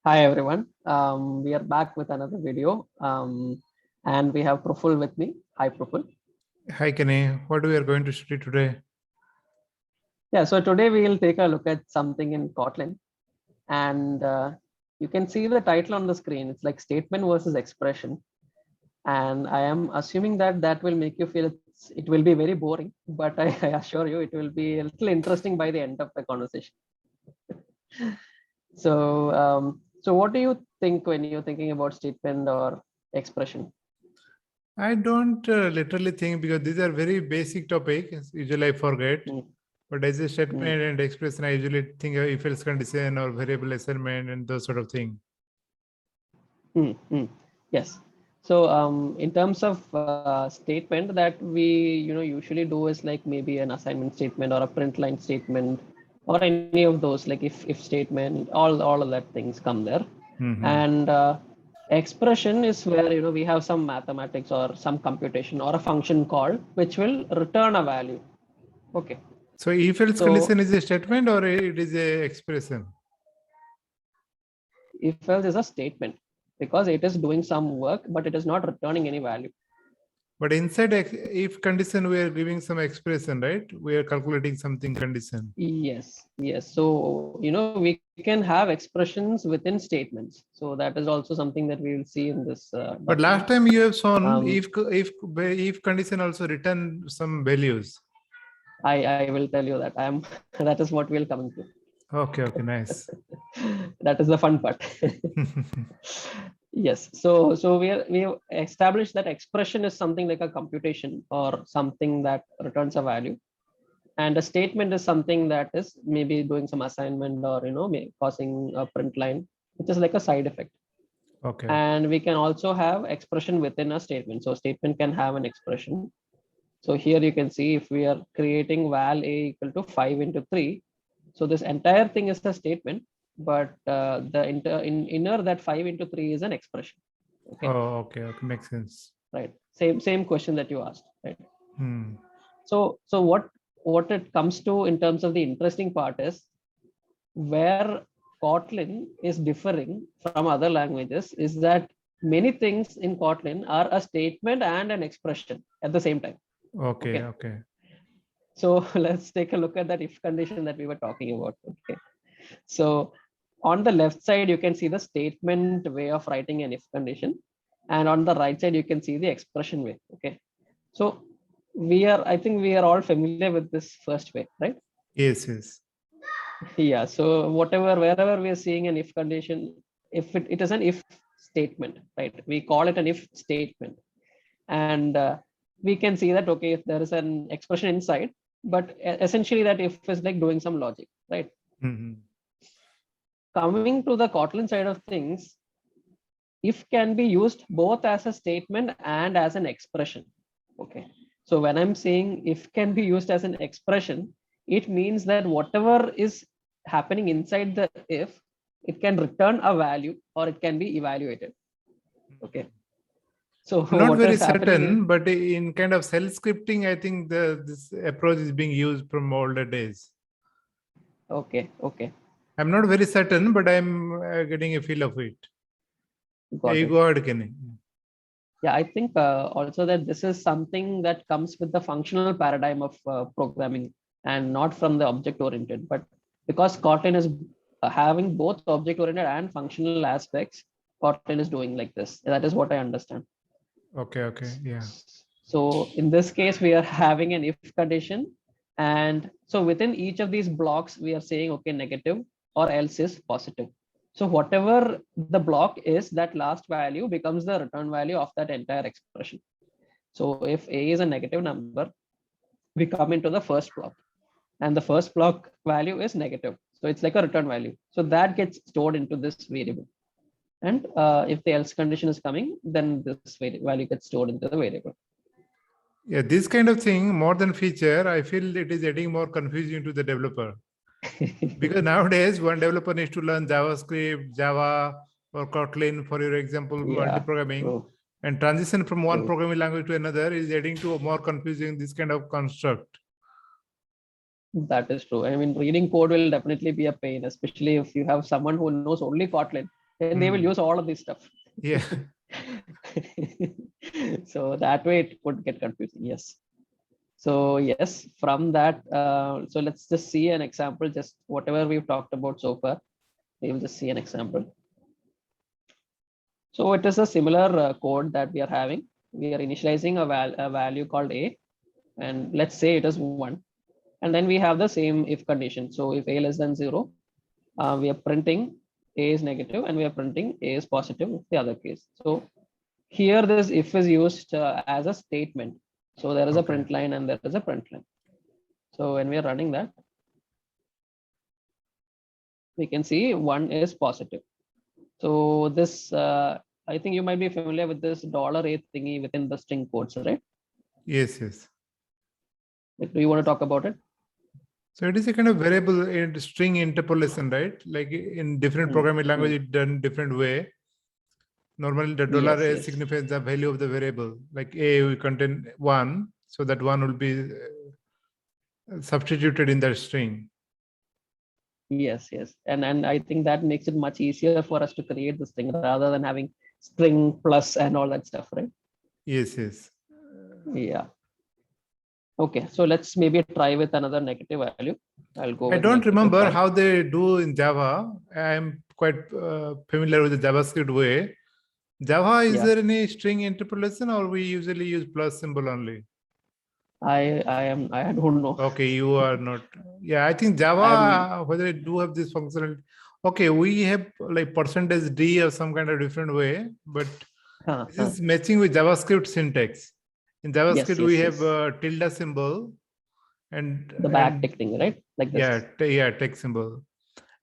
Hi everyone. We are back with another video, and we have Praful with me. Hi Praful. Hi Kenny, what we are going to study today? Yeah, so today we will take a look at something in Kotlin, and you can see the title on the screen. It's like statement versus expression, and I am assuming that that will make you feel it will be very boring, but I assure you it will be a little interesting by the end of the conversation. So what do you think when you're thinking about statement or expression? I don't literally think because these are very basic topics. Usually I forget. Mm, But as a mm. statement and expression, I usually think of if else condition or variable assignment and those sort of things. Yes. So in terms of statement that we usually do is like maybe an assignment statement or a print line statement or any of those like if statement, all of that things come there. And expression is where we have some mathematics or some computation or a function call which will return a value. Okay. So if else So condition is a statement or it is a expression? if else is a statement because it is doing some work but it is not returning any value. But inside if condition, we are giving some expression, right? We are calculating something condition. Yes, yes. So, we can have expressions within statements. So that is also something that we will see in this But last document. time you have shown Um, if condition also return some values. I will tell you that that is what we'll come to. Okay, nice. That is the fun part. Yes. So we established that expression is something like a computation or something that returns a value. And a statement is something that is maybe doing some assignment or causing a print line, which is like a side effect. Okay. And we can also have expression within a statement. So statement can have an expression. So here you can see if we are creating val a equal to 5 into 3. So this entire thing is a statement, but the inner that 5 into 3 is an expression. Okay. Oh, okay. Makes sense. Right. Same question that you asked. Right. Hmm. So what it comes to in terms of the interesting part is where Kotlin is differing from other languages is that many things in Kotlin are a statement and an expression at the same time. Okay. So let's take a look at that if condition that we were talking about. Okay. So on the left side, you can see the statement way of writing an if condition. And on the right side, you can see the expression way. Okay. So I think we are all familiar with this first way, right? Yes. Yeah. So wherever we are seeing an if condition, if it is an if statement, right? We call it an if statement. And we can see that, okay, if there is an expression inside, but essentially that if is like doing some logic, right? Mm-hmm. Coming to the Kotlin side of things, if can be used both as a statement and as an expression. Okay. So when I'm saying if can be used as an expression, it means that whatever is happening inside the if, it can return a value or it can be evaluated. Okay. So I'm not what very is happening is, certain, but in kind of self scripting, I think this approach is being used from older days. okay. I'm not very certain, but I'm getting a feel of it. Got You it. go ahead, Kenny. Yeah, I think also that this is something that comes with the functional paradigm of programming and not from the object oriented. But because Kotlin is having both object oriented and functional aspects, Kotlin is doing like this. That is what I understand. Okay, yeah. So in this case, we are having an if condition. And so within each of these blocks, we are saying, okay, negative or else is positive. So whatever the block is, that last value becomes the return value of that entire expression. So if a is a negative number, we come into the first block and the first block value is negative. So it's like a return value. So that gets stored into this variable. And if the else condition is coming, then this value gets stored into the variable. Yeah, this kind of thing, more than feature, I feel it is adding more confusion to the developer. Because nowadays, one developer needs to learn JavaScript, Java, or Kotlin, for your example, multi-programming. True. And transition from one True. programming language to another is adding to a more confusing this kind of construct. That is true. I mean, reading code will definitely be a pain, especially if you have someone who knows only Kotlin. then they will use all of this stuff. Yeah. So that way it could get confusing. Yes. So yes, from that, so let's just see an example, just whatever we've talked about so far. We will just see an example. So it is a similar code that we are having. We are initializing a value called a, and let's say it is 1. And then we have the same if condition. So if a less than 0, we are printing a is negative and we are printing a is positive in the other case. So here this if is used as a statement. So there is a print line and there is a print line. So when we are running that, we can see 1 is positive. So this, I think you might be familiar with this $a thingy within the string codes, right? Yes, yes. Like, do you want to talk about it? So it is a kind of variable in string interpolation, right? Like in different programming language, it's done different way. Normally the $a signifies the value of the variable. Like a will contain 1, so that 1 will be substituted in the string. Yes, yes. And I think that makes it much easier for us to create the string rather than having string plus and all that stuff, right? Yes, yes. Yeah. Okay, so let's maybe try with another negative value. I'll go. I don't remember how they do in Java. I'm quite familiar with the JavaScript way. Java, is there any string interpolation, or we usually use plus symbol only? I don't know. Okay, you are not. Yeah, I think Java, whether it do have this functionality. Okay, we have like %d or some kind of different way, but this is matching with JavaScript syntax. In JavaScript, we have tilde symbol and the backtick thing, right? Like this. Yeah, text symbol.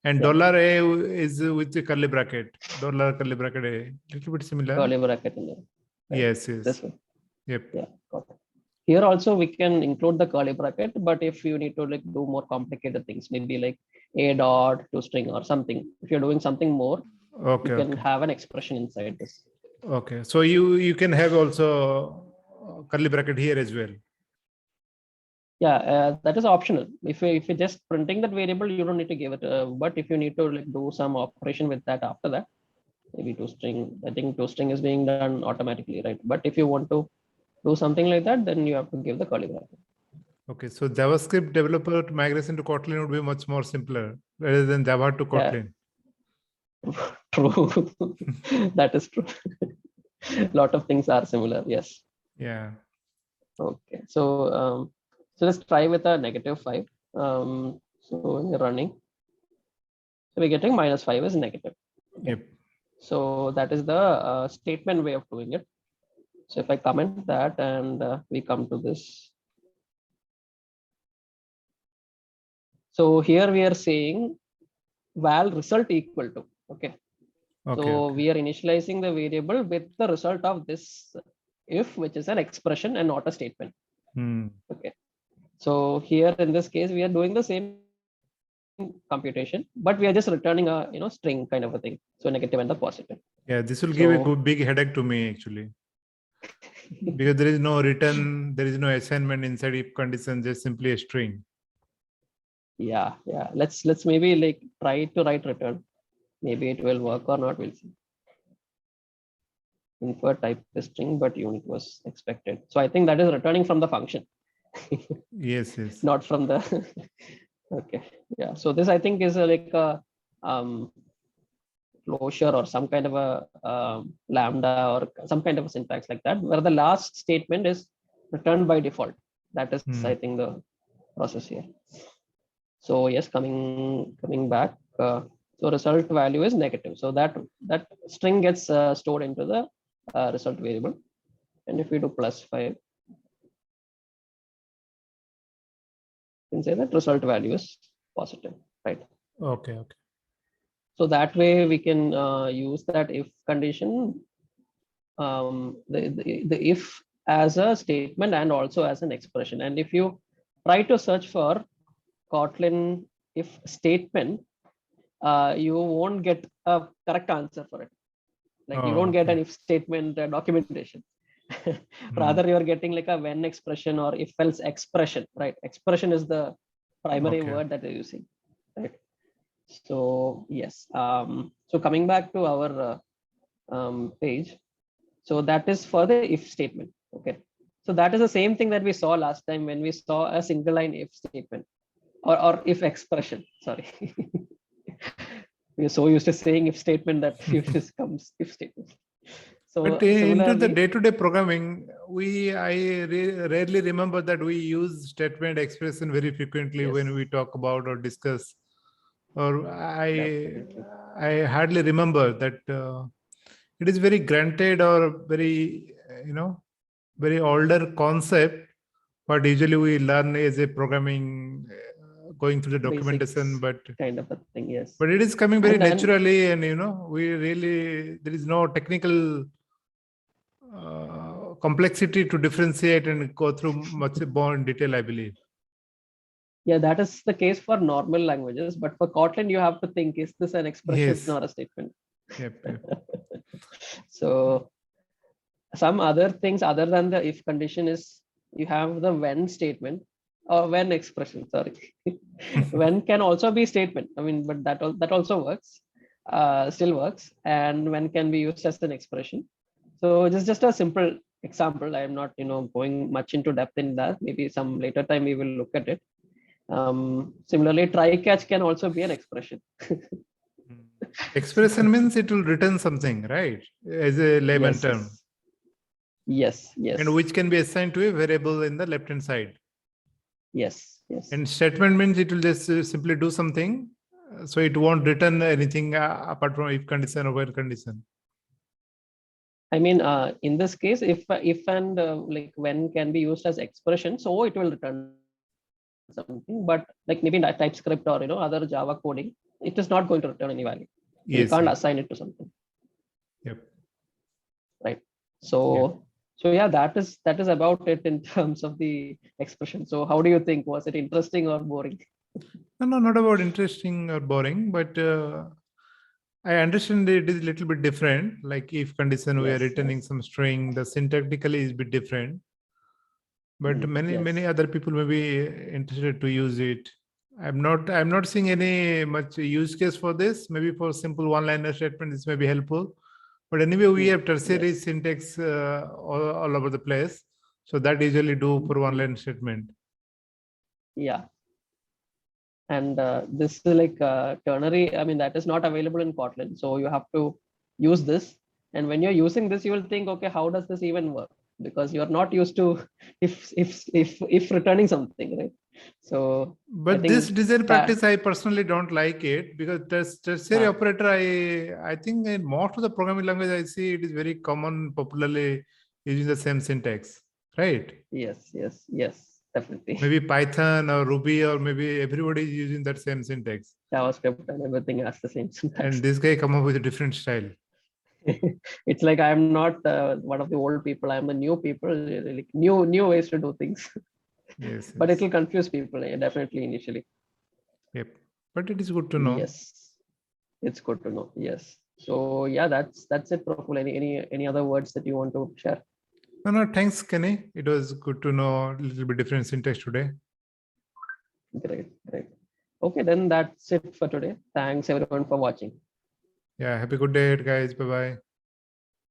And $a is with the curly bracket. Curly bracket a little bit similar. Curly bracket in there. Right? Yes, yes. This one. Yep. Yeah, got it. Here also we can include the curly bracket, but if you need to like do more complicated things, maybe like a dot to string or something. If you're doing something more, you can have an expression inside this. Okay, so you can have also curly bracket here as well. Yeah, that is optional. If you're just printing that variable, you don't need to give it. But if you need to like do some operation with that after that, maybe toString. I think toString is being done automatically, right? But if you want to do something like that, then you have to give the curly bracket. Okay, so JavaScript developer to migration to Kotlin would be much more simpler rather than Java to Kotlin. Yeah. True. That is true. A lot of things are similar. Yes. Yeah. Okay. So so let's try with a -5. So we're running. So we're getting -5 is negative. Okay. Yep. So that is the statement way of doing it. So if I comment that and we come to this. So here we are saying val result equal to. Okay. So we are initializing the variable with the result of this if, which is an expression and not a statement. Okay. So here in this case, we are doing the same computation, but we are just returning a string kind of a thing. So negative and the positive. Yeah, this will give a big headache to me actually. Because there is no return, there is no assignment inside if condition, just simply a string. Yeah. Let's maybe like try to write return. Maybe it will work or not. We'll see. Infer type is string, but unit was expected. So I think that is returning from the function. Yes. Not from the. Okay. Yeah. So this I think is like a closure or some kind of a lambda or some kind of a syntax like that, where the last statement is returned by default. That is, I think, the process here. So yes, coming back. So result value is negative. So that string gets stored into the result variable. And if we do +5, you can say that result value is positive, right? Okay. So that way we can use that if condition, the if as a statement and also as an expression. And if you try to search for Kotlin if statement, you won't get a correct answer for it. Like you don't get an if statement documentation. Rather, you're getting like a when expression or if else expression, right? Expression is the primary word that you're using, right? So yes, so coming back to our page, so that is for the if statement. Okay, so that is the same thing that we saw last time when we saw a single line if statement or if expression. Sorry, we are so used to saying if statement that usually comes if statement. So But into the similarly, day-to-day programming, rarely remember that we use statement expression very frequently yes, when we talk about or discuss. Or definitely. I hardly remember that it is very granted or very, very older concept. But usually we learn as a programming, going through the documentation, Basics but kind of a thing. Yes, it is coming very and then naturally, and we really, there is no technical complexity to differentiate and go through much more in detail, I believe. yeah, that is the case for normal languages, but for Kotlin you have to think, is this an expression Yes. or a statement? Yep. So some other things other than the if condition is you have the when statement or when expression, sorry. When can also be statement, I mean, but that also works, still works, and when can be used as an expression. So this is just a simple example. I am not going much into depth in that. Maybe some later time we will look at it. Similarly, try catch can also be an expression. Expression means it will return something, right? As a layman Yes, term. yes, yes, And which can be assigned to a variable in the left-hand side. yes, yes. And statement means it will just simply do something. So it won't return anything apart from if condition or while condition. I mean, in this case, if and like when can be used as expression, so it will return something. But like maybe in TypeScript or other Java coding, it is not going to return any value. You Yes. can't Yes. assign it to something. Yep. Right. So yeah, that is about it in terms of the expression. So how do you think? Was it interesting or boring? No, not about interesting or boring, but I understand it is a little bit different. Like if condition, we are Yes, returning yes. some string, the syntactically is a bit different. But many Yes. other people may be interested to use it. I'm not seeing any much use case for this. Maybe for simple one-liner statement, this may be helpful. But anyway, we have tertiary Yes. syntax all over the place. So that usually do for one-line statement. Yeah. And this is like ternary. I mean, that is not available in Kotlin. So you have to use this. And when you're using this, you will think, okay, how does this even work? Because you're not used to if returning something, right? So I But this think design that, practice, I personally don't like it because tertiary operator, I think in most of the programming language I see it is very common, popularly using the same syntax, right? yes, definitely. Maybe Python or Ruby, or maybe everybody is using that same syntax. JavaScript and everything has the same syntax. And this guy come up with a different style. It's like I'm not one of the old people. I'm the new people, like new ways to do things. Yes. But it will confuse people, definitely initially. Yep. But it is good to know. Yes, it's good to know. Yes. So yeah, that's it, Praful. Any other words that you want to share? No, thanks, Kenny. It was good to know a little bit different syntax today. Great. Okay, then that's it for today. Thanks everyone for watching. Yeah, have a good day, guys. Bye-bye.